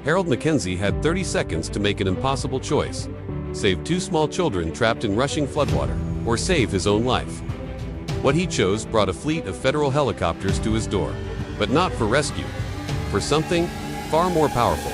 Harold Mackenzie had 30 seconds to make an impossible choice: save two small children trapped in rushing floodwater, or save his own life. What he chose brought a fleet of federal helicopters to his door, but not for rescue, for something far more powerful.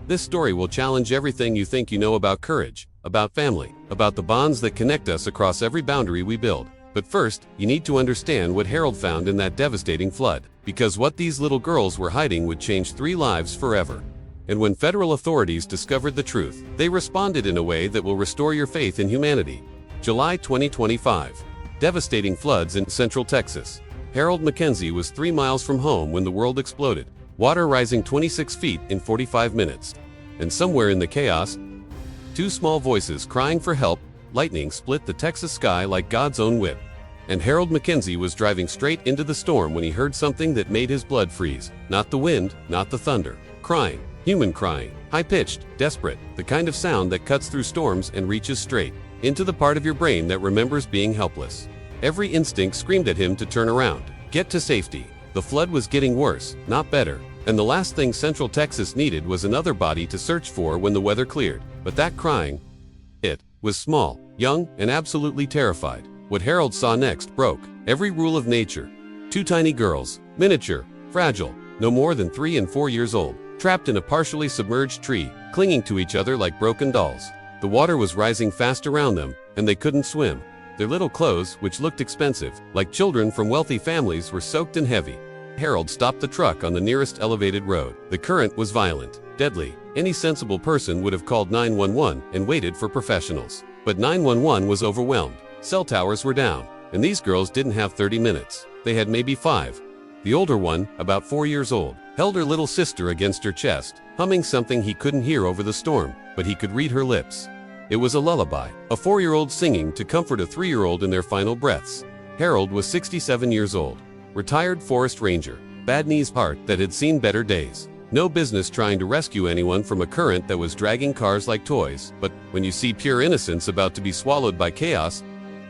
This story will challenge everything you think you know about courage, about family, about the bonds that connect us across every boundary we build. But first, you need to understand what Harold found in that devastating flood, because what these little girls were hiding would change 3 lives forever. And when federal authorities discovered the truth, they responded in a way that will restore your faith in humanity. July 2025. Devastating floods in Central Texas. Harold Mackenzie was 3 miles from home when the world exploded, water rising 26 feet in 45 minutes. And somewhere in the chaos, 2 small voices crying for help. Lightning split the Texas sky like God's own whip. And Harold Mackenzie was driving straight into the storm when he heard something that made his blood freeze. Not the wind, not the thunder. Crying. Human crying. High-pitched, desperate. The kind of sound that cuts through storms and reaches straight into the part of your brain that remembers being helpless. Every instinct screamed at him to turn around. Get to safety. The flood was getting worse, not better. And the last thing Central Texas needed was another body to search for when the weather cleared. But that crying, it was small, young, and absolutely terrified. What Harold saw next broke every rule of nature. 2 tiny girls, miniature, fragile, no more than 3 and 4 years old, trapped in a partially submerged tree, clinging to each other like broken dolls. The water was rising fast around them, and they couldn't swim. Their little clothes, which looked expensive, like children from wealthy families, were soaked and heavy. Harold stopped the truck on the nearest elevated road. The current was violent, deadly. Any sensible person would have called 911 and waited for professionals. But 911 was overwhelmed. Cell towers were down, and these girls didn't have 30 minutes. They had maybe 5. The older one, about 4 years old, held her little sister against her chest, humming something he couldn't hear over the storm, but he could read her lips. It was a lullaby, a 4-year-old singing to comfort a 3-year-old in their final breaths. Harold was 67 years old, retired forest ranger, bad knees heart that had seen better days. No business trying to rescue anyone from a current that was dragging cars like toys, but when you see pure innocence about to be swallowed by chaos,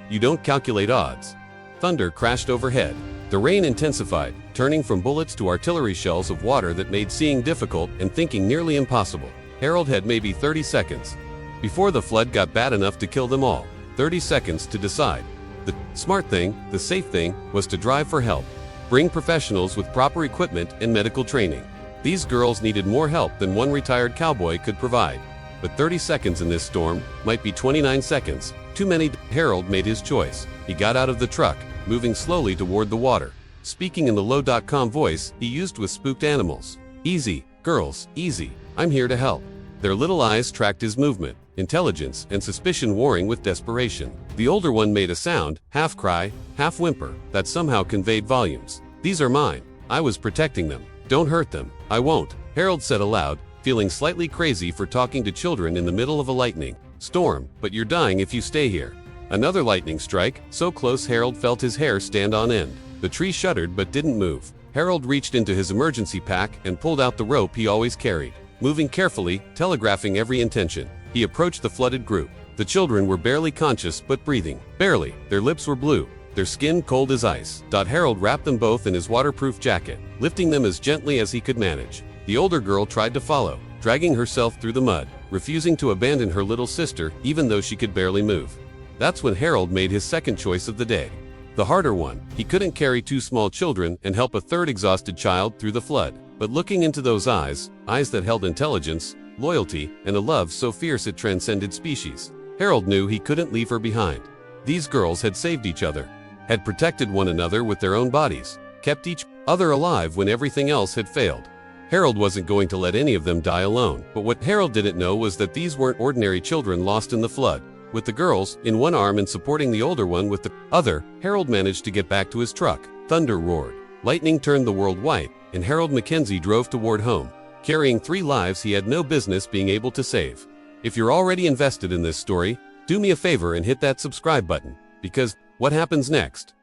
you don't calculate odds. Thunder crashed overhead. The rain intensified, turning from bullets to artillery shells of water that made seeing difficult and thinking nearly impossible. Harold had maybe 30 seconds before the flood got bad enough to kill them all. 30 seconds to decide. The smart thing, the safe thing, was to drive for help. Bring professionals with proper equipment and medical training. These girls needed more help than one retired cowboy could provide. But 30 seconds in this storm might be 29 seconds. Too many. Harold made his choice. He got out of the truck, moving slowly toward the water. Speaking in the low.com voice he used with spooked animals. Easy, girls, easy. I'm here to help. Their little eyes tracked his movement, intelligence and suspicion warring with desperation. The older one made a sound, half cry, half whimper, that somehow conveyed volumes. These are mine. I was protecting them. Don't hurt them. I won't, Harold said aloud, feeling slightly crazy for talking to children in the middle of a lightning storm, but you're dying if you stay here. Another lightning strike, so close Harold felt his hair stand on end. The tree shuddered but didn't move. Harold reached into his emergency pack and pulled out the rope he always carried. Moving carefully, telegraphing every intention, he approached the flooded group. The children were barely conscious but breathing. Barely. Their lips were blue, their skin cold as ice. Harold wrapped them both in his waterproof jacket, lifting them as gently as he could manage. The older girl tried to follow, dragging herself through the mud, refusing to abandon her little sister even though she could barely move. That's when Harold made his second choice of the day. The harder one. He couldn't carry 2 small children and help a 3rd exhausted child through the flood. But looking into those eyes that held intelligence, loyalty, and a love so fierce it transcended species, Harold knew he couldn't leave her behind. These girls had saved each other, had protected one another with their own bodies, kept each other alive when everything else had failed. Harold wasn't going to let any of them die alone. But what Harold didn't know was that these weren't ordinary children lost in the flood. With the girls in one arm and supporting the older one with the other, Harold managed to get back to his truck. Thunder roared. Lightning turned the world white, and Harold Mackenzie drove toward home, carrying 3 lives he had no business being able to save. If you're already invested in this story, do me a favor and hit that subscribe button, because what happens next?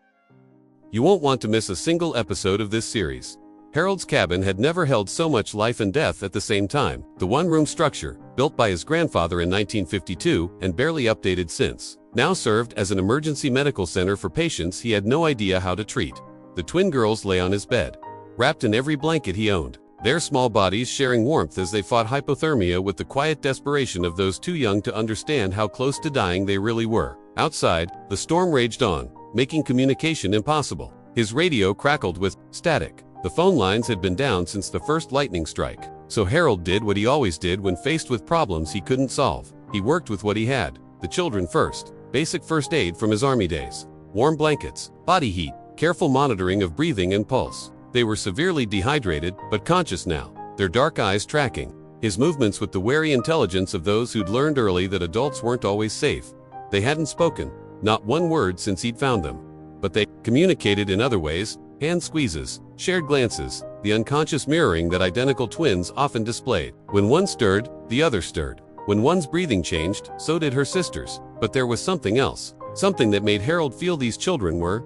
You won't want to miss a single episode of this series. Harold's cabin had never held so much life and death at the same time. The one-room structure, built by his grandfather in 1952 and barely updated since, now served as an emergency medical center for patients he had no idea how to treat. The twin girls lay on his bed, wrapped in every blanket he owned. their small bodies sharing warmth as they fought hypothermia with the quiet desperation of those too young to understand how close to dying they really were. Outside, the storm raged on, making communication impossible. His radio crackled with static. The phone lines had been down since the first lightning strike. So Harold did what he always did when faced with problems he couldn't solve. He worked with what he had. The children first. Basic first aid from his army days. Warm blankets, body heat, careful monitoring of breathing and pulse. They were severely dehydrated, but conscious now, their dark eyes tracking his movements with the wary intelligence of those who'd learned early that adults weren't always safe. They hadn't spoken, not one word since he'd found them. But they communicated in other ways, hand squeezes, shared glances, the unconscious mirroring that identical twins often displayed. When one stirred, the other stirred. When one's breathing changed, so did her sister's. But there was something else. Something that made Harold feel these children were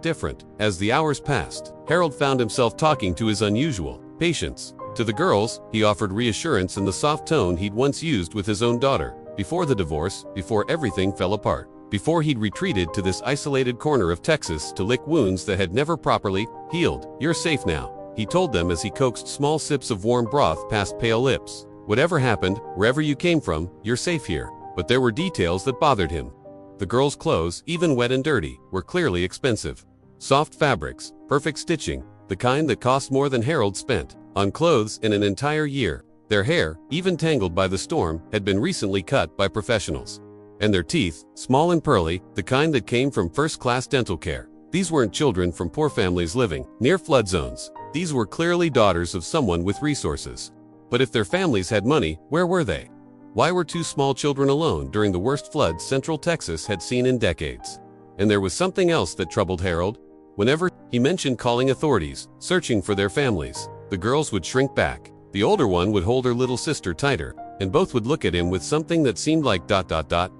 different. As the hours passed, Harold found himself talking to his unusual patience. To the girls, he offered reassurance in the soft tone he'd once used with his own daughter, before the divorce, before everything fell apart, before he'd retreated to this isolated corner of Texas to lick wounds that had never properly healed. "You're safe now," he told them as he coaxed small sips of warm broth past pale lips. "Whatever happened, wherever you came from, you're safe here." But there were details that bothered him. The girls' clothes, even wet and dirty, were clearly expensive. Soft fabrics, perfect stitching, the kind that cost more than Harold spent on clothes in an entire year. Their hair, even tangled by the storm, had been recently cut by professionals. And their teeth, small and pearly, the kind that came from first-class dental care. These weren't children from poor families living near flood zones. These were clearly daughters of someone with resources. But if their families had money, where were they? Why were two small children alone during the worst floods Central Texas had seen in decades? And there was something else that troubled Harold. Whenever he mentioned calling authorities, searching for their families, the girls would shrink back. The older one would hold her little sister tighter, and both would look at him with something that seemed like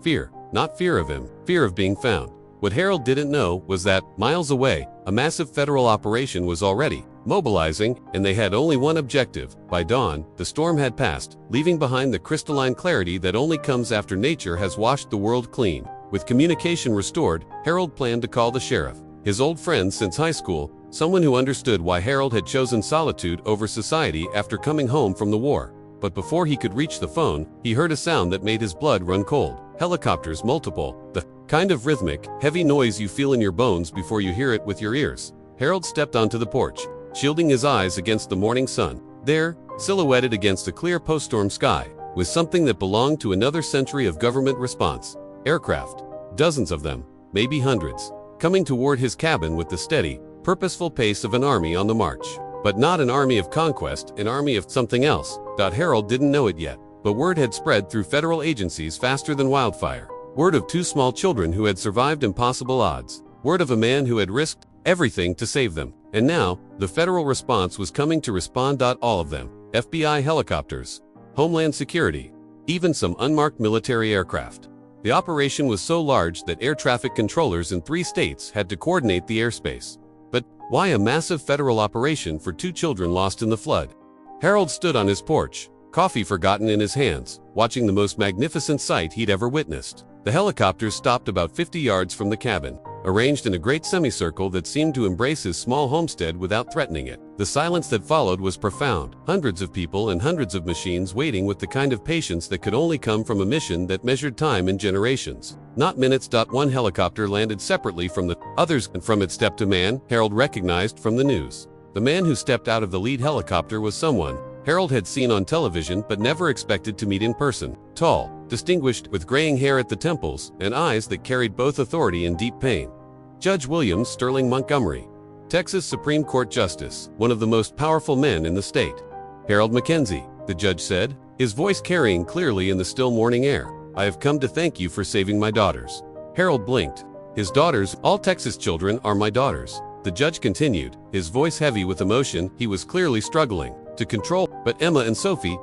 fear. Not fear of him, fear of being found. What Harold didn't know was that, miles away, a massive federal operation was already mobilizing, and they had only one objective. By dawn, the storm had passed, leaving behind the crystalline clarity that only comes after nature has washed the world clean. With communication restored, Harold planned to call the sheriff, his old friend since high school, someone who understood why Harold had chosen solitude over society after coming home from the war. But before he could reach the phone, he heard a sound that made his blood run cold. Helicopters, multiple, the kind of rhythmic, heavy noise you feel in your bones before you hear it with your ears. Harold stepped onto the porch, shielding his eyes against the morning sun. There, silhouetted against a clear post-storm sky, was something that belonged to another century of government response. Aircraft. Dozens of them, maybe hundreds, coming toward his cabin with the steady, purposeful pace of an army on the march. But not an army of conquest, an army of something else. Harold didn't know it yet, but word had spread through federal agencies faster than wildfire. Word of two small children who had survived impossible odds. Word of a man who had risked everything to save them. And now, the federal response was coming to respond. All of them. FBI helicopters, Homeland Security, even some unmarked military aircraft. The operation was so large that air traffic controllers in 3 states had to coordinate the airspace. But why a massive federal operation for 2 children lost in the flood? Harold stood on his porch, coffee forgotten in his hands, watching the most magnificent sight he'd ever witnessed. The helicopters stopped about 50 yards from the cabin, arranged in a great semicircle that seemed to embrace his small homestead without threatening it. The silence that followed was profound. Hundreds of people and hundreds of machines waiting with the kind of patience that could only come from a mission that measured time in generations. Not minutes. One helicopter landed separately from the others, and from it stepped a man Harold recognized from the news. The man who stepped out of the lead helicopter was someone Harold had seen on television but never expected to meet in person. Tall, distinguished, with graying hair at the temples and eyes that carried both authority and deep pain. Judge William Sterling Montgomery, Texas Supreme Court Justice, one of the most powerful men in the state. "Harold Mackenzie," the judge said, his voice carrying clearly in the still morning air. "I have come to thank you for saving my daughters." Harold blinked. "His daughters, all Texas children, are my daughters," the judge continued, his voice heavy with emotion he was clearly struggling to control. "But Emma and Sophie,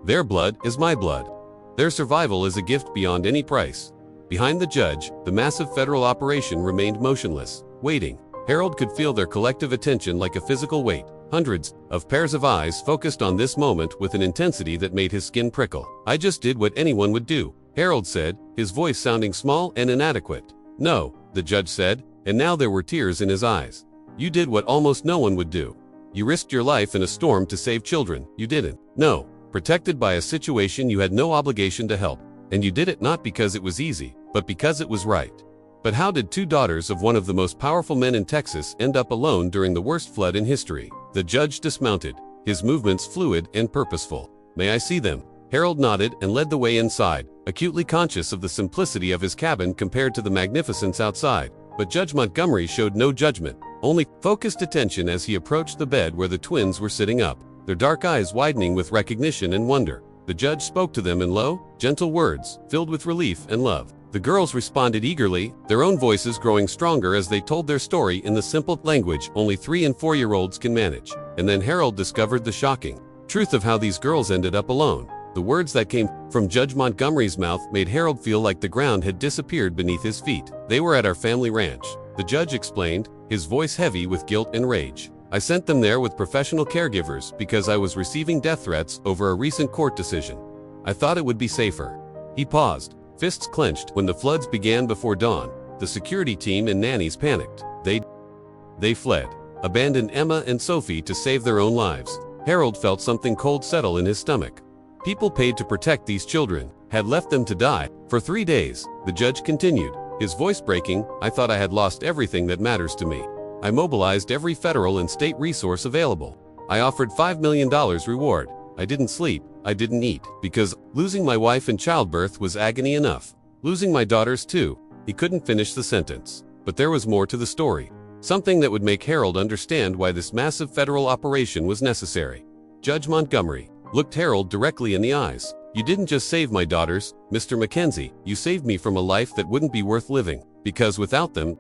their blood is my blood. Their survival is a gift beyond any price." Behind the judge, the massive federal operation remained motionless, waiting. Harold could feel their collective attention like a physical weight. Hundreds of pairs of eyes focused on this moment with an intensity that made his skin prickle. "I just did what anyone would do," Harold said, his voice sounding small and inadequate. "No," the judge said, and now there were tears in his eyes. "You did what almost no one would do. You risked your life in a storm to save children. You didn't. No. Protected by a situation you had no obligation to help. And you did it not because it was easy, but because it was right. But how did two daughters of one of the most powerful men in Texas end up alone during the worst flood in history? The judge dismounted, his movements fluid and purposeful. May I see them? Harold nodded and led the way inside, acutely conscious of the simplicity of his cabin compared to the magnificence outside. But Judge Montgomery showed no judgment, only focused attention as he approached the bed where the twins were sitting up, their dark eyes widening with recognition and wonder. The judge spoke to them in low, gentle words, filled with relief and love. The girls responded eagerly, their own voices growing stronger as they told their story in the simple language only 3- and 4-year-olds can manage. And then Harold discovered the shocking truth of how these girls ended up alone. The words that came from Judge Montgomery's mouth made Harold feel like the ground had disappeared beneath his feet. They were at our family ranch, the judge explained, his voice heavy with guilt and rage. I sent them there with professional caregivers because I was receiving death threats over a recent court decision. I thought it would be safer. He paused, fists clenched. When the floods began before dawn, the security team and nannies panicked. They fled, abandoned Emma and Sophie to save their own lives. Harold felt something cold settle in his stomach. People paid to protect these children had left them to die. For 3 days, the judge continued, his voice breaking. I thought I had lost everything that matters to me. I mobilized every federal and state resource available. I offered $5 million reward. I didn't sleep, I didn't eat, because losing my wife in childbirth was agony enough. Losing my daughters too. He couldn't finish the sentence. But there was more to the story. Something that would make Harold understand why this massive federal operation was necessary. Judge Montgomery looked Harold directly in the eyes. You didn't just save my daughters, Mr. Mackenzie, you saved me from a life that wouldn't be worth living, because without them,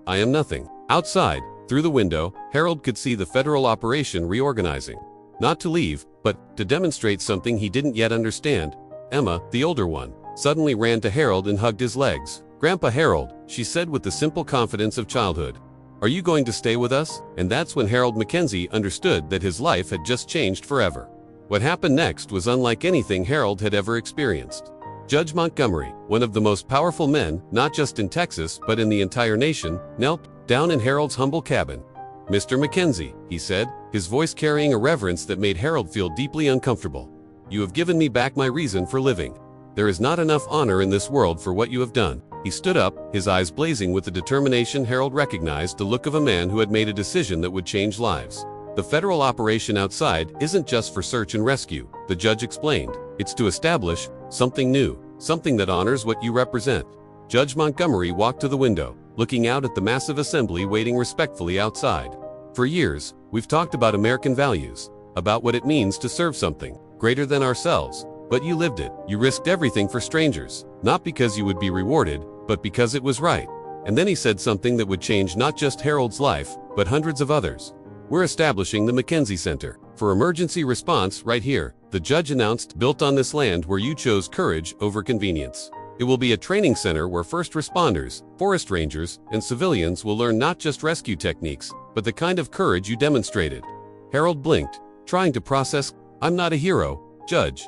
I am nothing. Outside, through the window, Harold could see the federal operation reorganizing. Not to leave, but to demonstrate something he didn't yet understand. Emma, the older one, suddenly ran to Harold and hugged his legs. Grandpa Harold, she said with the simple confidence of childhood. Are you going to stay with us? And that's when Harold Mackenzie understood that his life had just changed forever. What happened next was unlike anything Harold had ever experienced. Judge Montgomery, one of the most powerful men, not just in Texas but in the entire nation, knelt down in Harold's humble cabin. Mr. Mackenzie, he said, his voice carrying a reverence that made Harold feel deeply uncomfortable. You have given me back my reason for living. There is not enough honor in this world for what you have done. He stood up, his eyes blazing with the determination Harold recognized the look of a man who had made a decision that would change lives. The federal operation outside isn't just for search and rescue, the judge explained. It's to establish something new, something that honors what you represent. Judge Montgomery walked to the window, looking out at the massive assembly waiting respectfully outside. For years, we've talked about American values, about what it means to serve something greater than ourselves. But you lived it. You risked everything for strangers, not because you would be rewarded, but because it was right. And then he said something that would change not just Harold's life, but hundreds of others. We're establishing the Mackenzie Center for emergency response right here, the judge announced, built on this land where you chose courage over convenience. It will be a training center where first responders, forest rangers, and civilians will learn not just rescue techniques, but the kind of courage you demonstrated. Harold blinked, trying to process. I'm not a hero, Judge.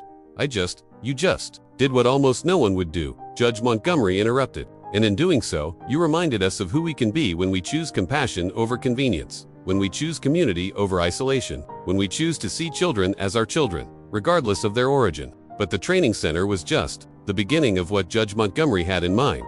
You just did what almost no one would do, Judge Montgomery interrupted. And in doing so, you reminded us of who we can be when we choose compassion over convenience, when we choose community over isolation, when we choose to see children as our children, regardless of their origin. But the training center was just the beginning of what Judge Montgomery had in mind.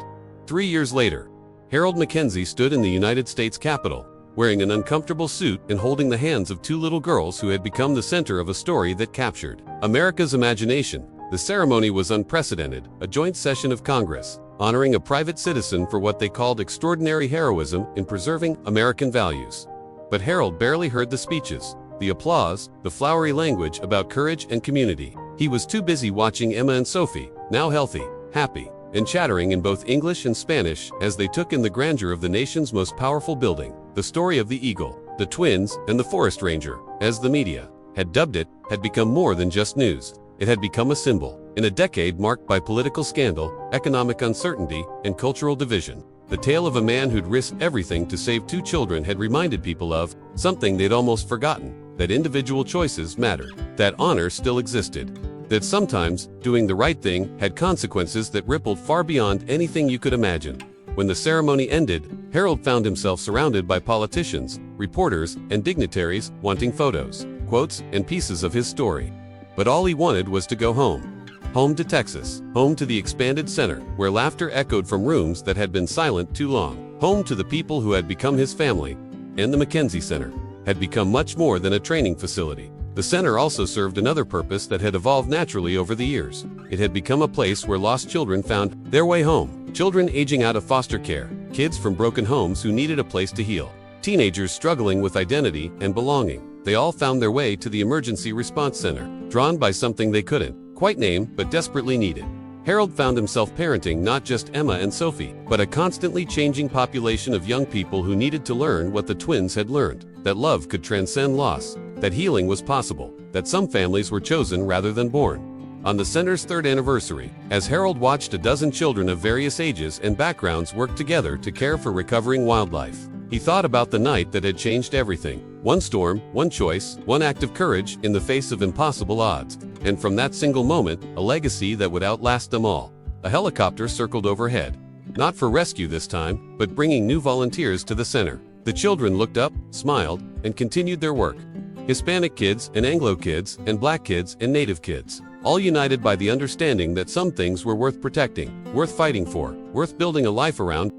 3 years later, Harold Mackenzie stood in the United States Capitol, wearing an uncomfortable suit and holding the hands of 2 little girls who had become the center of a story that captured America's imagination. The ceremony was unprecedented, a joint session of Congress, honoring a private citizen for what they called extraordinary heroism in preserving American values. But Harold barely heard the speeches, the applause, the flowery language about courage and community. He was too busy watching Emma and Sophie, now healthy, happy, and chattering in both English and Spanish as they took in the grandeur of the nation's most powerful building. The story of the eagle, the twins, and the forest ranger, as the media had dubbed it, had become more than just news. It had become a symbol. In a decade marked by political scandal, economic uncertainty, and cultural division, the tale of a man who'd risked everything to save 2 children had reminded people of something they'd almost forgotten: that individual choices mattered, that honor still existed, that sometimes doing the right thing had consequences that rippled far beyond anything you could imagine. When the ceremony ended, Harold found himself surrounded by politicians, reporters, and dignitaries wanting photos, quotes, and pieces of his story. But all he wanted was to go home. Home to Texas, home to the expanded center, where laughter echoed from rooms that had been silent too long, home to the people who had become his family, and the Mackenzie Center had become much more than a training facility. The center also served another purpose that had evolved naturally over the years. It had become a place where lost children found their way home. Children aging out of foster care, kids from broken homes who needed a place to heal, teenagers struggling with identity and belonging. They all found their way to the Emergency Response Center, drawn by something they couldn't quite name but desperately needed. Harold found himself parenting not just Emma and Sophie, but a constantly changing population of young people who needed to learn what the twins had learned, that love could transcend loss, that healing was possible, that some families were chosen rather than born. On the center's 3rd anniversary, as Harold watched a dozen children of various ages and backgrounds work together to care for recovering wildlife, he thought about the night that had changed everything. One storm, one choice, one act of courage in the face of impossible odds. And from that single moment, a legacy that would outlast them all. A helicopter circled overhead. Not for rescue this time, but bringing new volunteers to the center. The children looked up, smiled, and continued their work. Hispanic kids and Anglo kids and Black kids and Native kids, all united by the understanding that some things were worth protecting, worth fighting for, worth building a life around.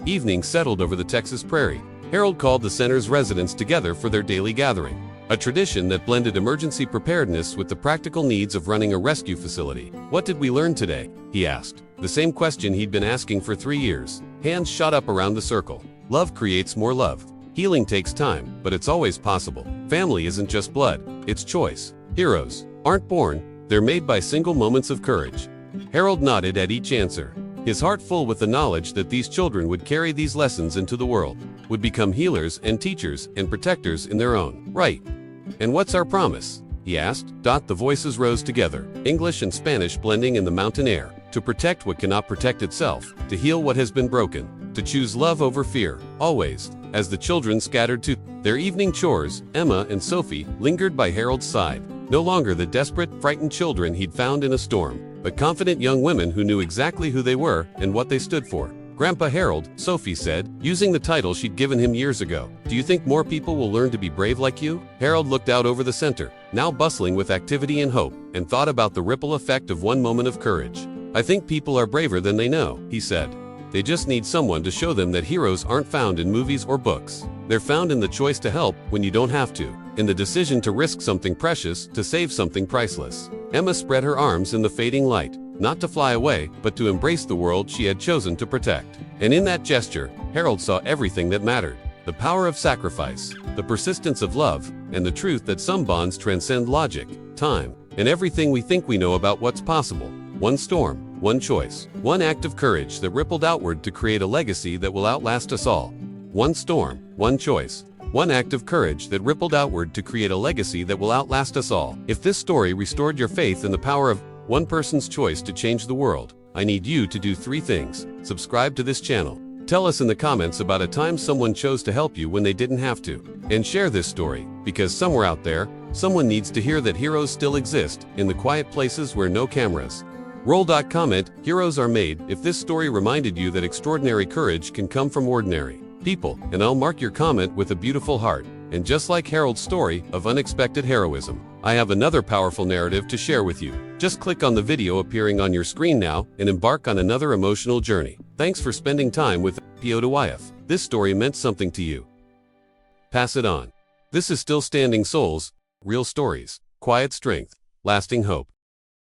Evening settled over the Texas prairie. Harold called the center's residents together for their daily gathering, a tradition that blended emergency preparedness with the practical needs of running a rescue facility. What did we learn today? He asked. The same question he'd been asking for 3 years. Hands shot up around the circle. Love creates more love. Healing takes time, but it's always possible. Family isn't just blood, it's choice. Heroes aren't born, they're made by single moments of courage. Harold nodded at each answer, his heart full with the knowledge that these children would carry these lessons into the world, would become healers and teachers and protectors in their own right. And what's our promise? He asked. The voices rose together, English and Spanish blending in the mountain air. To protect what cannot protect itself, to heal what has been broken, to choose love over fear, always. As the children scattered to their evening chores, Emma and Sophie lingered by Harold's side. No longer the desperate, frightened children he'd found in a storm, but confident young women who knew exactly who they were and what they stood for. Grandpa Harold, Sophie said, using the title she'd given him years ago, do you think more people will learn to be brave like you? Harold looked out over the center, now bustling with activity and hope, and thought about the ripple effect of one moment of courage. I think people are braver than they know, he said. They just need someone to show them that heroes aren't found in movies or books. They're found in the choice to help when you don't have to, in the decision to risk something precious to save something priceless. Emma spread her arms in the fading light, not to fly away, but to embrace the world she had chosen to protect. And in that gesture, Harold saw everything that mattered. The power of sacrifice, the persistence of love, and the truth that some bonds transcend logic, time, and everything we think we know about what's possible. One storm, one choice, one act of courage that rippled outward to create a legacy that will outlast us all. One storm, one choice, one act of courage that rippled outward to create a legacy that will outlast us all. If this story restored your faith in the power of one person's choice to change the world, I need you to do 3 things. Subscribe to this channel. Tell us in the comments about a time someone chose to help you when they didn't have to. And share this story, because somewhere out there, someone needs to hear that heroes still exist in the quiet places where no cameras. Roll. Comment, heroes are made. If this story reminded you that extraordinary courage can come from ordinary people, and I'll mark your comment with a beautiful heart. And just like Harold's story of unexpected heroism, I have another powerful narrative to share with you. Just click on the video appearing on your screen now and embark on another emotional journey. Thanks for spending time with POWIF. This story meant something to you. Pass it on. This is Still Standing Souls, real stories, quiet strength, lasting hope.